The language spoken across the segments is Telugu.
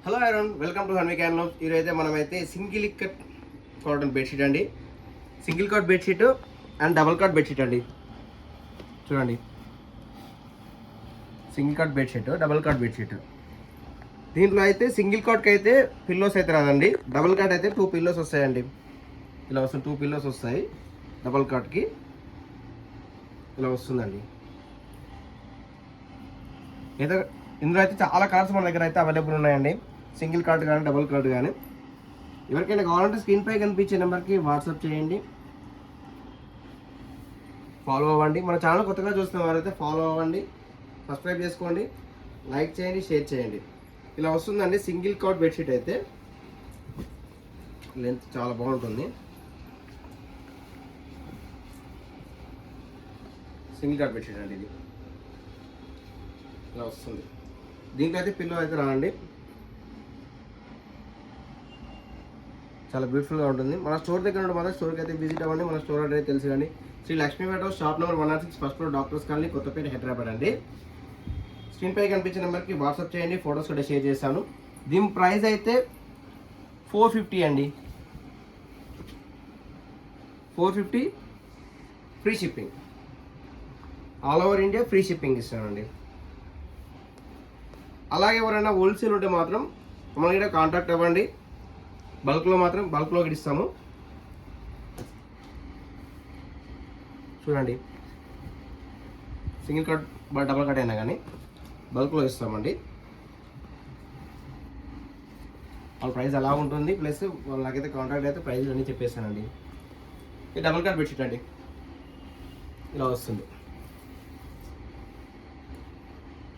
Hello everyone, welcome to Hanvi can loves. ఈరోజైతే మనమైతే సింగిల్ కట్ కాటన్ బెడ్షీట్ అండి, single cot bedsheet and double cot bedsheet అండి. చూడండి, single cot bedsheet, double cot bedsheet. దీంట్లో అయితే సింగిల్ కాట్కి అయితే పిల్లోస్ అయితే రాదండి, డబుల్ కాట్ అయితే 2 పిల్లోస్ వస్తాయండి. ఇలా వస్తుంది, 2 పిల్లోస్ వస్తాయి. డబుల్ కాట్కి ఇలా వస్తుందండి. ఏదో ఇందులో అయితే చాలా కలర్స్ మన దగ్గర అయితే అవైలబుల్ ఉన్నాయండి, సింగిల్ కార్డ్ కానీ డబుల్ కార్డ్ కానీ. ఎవరికైనా కావాలంటే స్క్రీన్ పై కనిపించే నెంబర్కి వాట్సాప్ చేయండి, ఫాలో అవ్వండి. మన ఛానల్ కొత్తగా చూస్తున్న వారైతే ఫాలో అవ్వండి, సబ్స్క్రైబ్ చేసుకోండి, లైక్ చేయండి, షేర్ చేయండి. ఇలా వస్తుందండి సింగిల్ కార్డ్ బెడ్షీట్ అయితే. లెంత్ చాలా బాగుంటుంది. సింగిల్ కార్డ్ బెడ్షీట్ అండి ఇది. ఇలా వస్తుంది. దీంట్లో అయితే పిల్లో అయితే రానండి, చాలా బ్యూటిఫుల్గా ఉంటుంది. మన స్టోర్ దగ్గర ఉంటే మాత్రం స్టోర్కి అయితే విజిట్ అవ్వండి. మన స్టోర్ అనేది తెలుసు కానీ Shri Lakshmipeta shop number 106 first floor, doctors colony, Kothapet, Hyderabad అండి. స్క్రీన్ పై కనిపించే నెంబర్కి వాట్సాప్ చేయండి, ఫొటోస్ కూడా షేర్ చేశాను. దీని ప్రైస్ అయితే 450 అండి, 450 free shipping. All over India free shipping ఇస్తానండి. అలాగే ఎవరైనా హోల్సేల్ ఉంటే మాత్రం మమ్మల్ని కూడా కాంటాక్ట్ అవ్వండి. బల్క్లో మాత్రం బల్క్లో ఇస్తాము. చూడండి, సింగిల్ కట్ డబుల్ కట్ అయినా కానీ బల్క్లో ఇస్తామండి. వాళ్ళ ప్రైస్ అలా ఉంటుంది, ప్లస్ నాకైతే కాంటాక్ట్ అయితే ప్రైస్ అన్నీ చెప్పేస్తానండి. ఇది డబుల్ కట్ బెడ్షీట్ అండి, ఇలా వస్తుంది.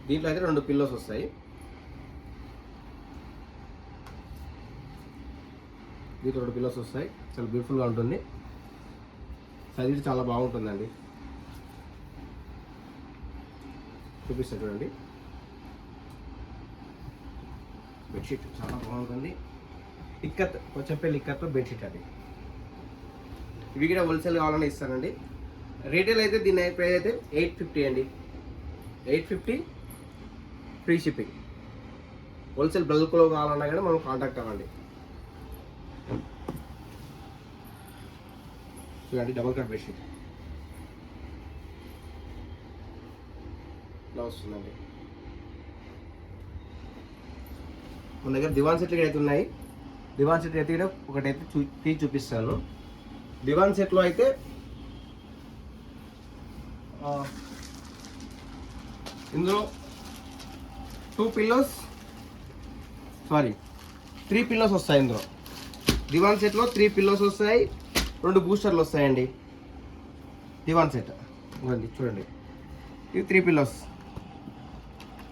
దీంట్లో అయితే 2 పిల్లోస్ వస్తాయి. దీంట్లో 2 పిల్లోస్ వస్తాయి. చాలా బ్యూటిఫుల్గా ఉంటుంది. సైజ్ చాలా బాగుంటుందండి. చూపిస్తాను చూడండి, బెడ్షీట్ చాలా బాగుంటుంది. ఇక్కత్, కొంచెంపల్లి ఇక్కత్తో బెడ్షీట్ అది. ఇవి కూడా హోల్సేల్ కావాలని ఇస్తానండి. రీటైల్ అయితే దీని ప్రైస్ అయితే 850 అండి, 850 ఫ్రీ షిప్పింగ్. హోల్సేల్ బల్క్లో కావాలన్నా కానీ మనం కాంటాక్ట్ అవ్వండి. చూడండి, డబుల్ కట్ బెడ్షీట్ ఇలా వస్తుందండి. మన దగ్గర దివాన్ సెట్లు అయితే ఉన్నాయి. దివాన్ సెట్ అయితే కూడా ఒకటైతే తీసి చూపిస్తాను. దివాన్ సెట్లో అయితే ఇందులో 3 పిల్లోస్ వస్తాయి. ఇందులో దివాన్ సెట్లో 3 పిల్లోస్ వస్తాయి, 2 బూస్టర్లు వస్తాయండి. దివాన్ సెట్ ఇవ్వండి, చూడండి, ఇవి 3 పిల్లోస్.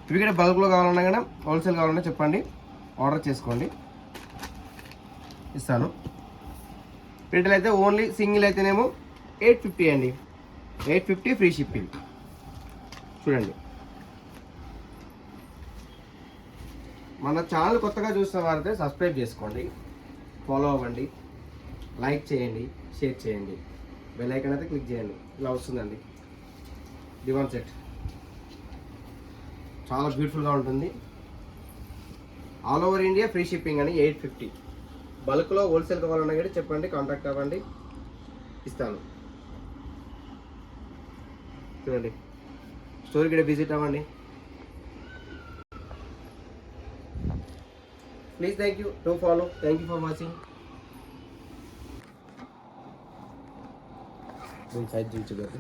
ఇవి కూడా బల్క్లో కావాలన్నా కానీ హోల్సేల్ కావాలన్నా చెప్పండి, ఆర్డర్ చేసుకోండి, ఇస్తాను. రిటైల్ అయితే ఓన్లీ సింగిల్ అయితేనేమో 850 అండి, 850 ఫ్రీ షిప్పింగ్. చూడండి, మన ఛానల్ కొత్తగా చూస్తున్న వారైతే సబ్స్క్రైబ్ చేసుకోండి, ఫాలో అవ్వండి, లైక్ చేయండి, షేర్ చేయండి, బెల్ ఐకాన్ అయితే క్లిక్ చేయండి. ఇలా వస్తుందండి దివాన్ సెట్. చాలా బ్యూటిఫుల్గా ఉంటుంది. All over India free shipping అని 850. బల్క్లో హోల్సేల్ కావాలన్నా కూడా చెప్పండి, కాంటాక్ట్ అవ్వండి, ఇస్తాను. చూడండి, స్టోర్ కూడా విజిట్ అవ్వండి. Please, thank you to follow. Thank you for watching. Size చూపించగలరు.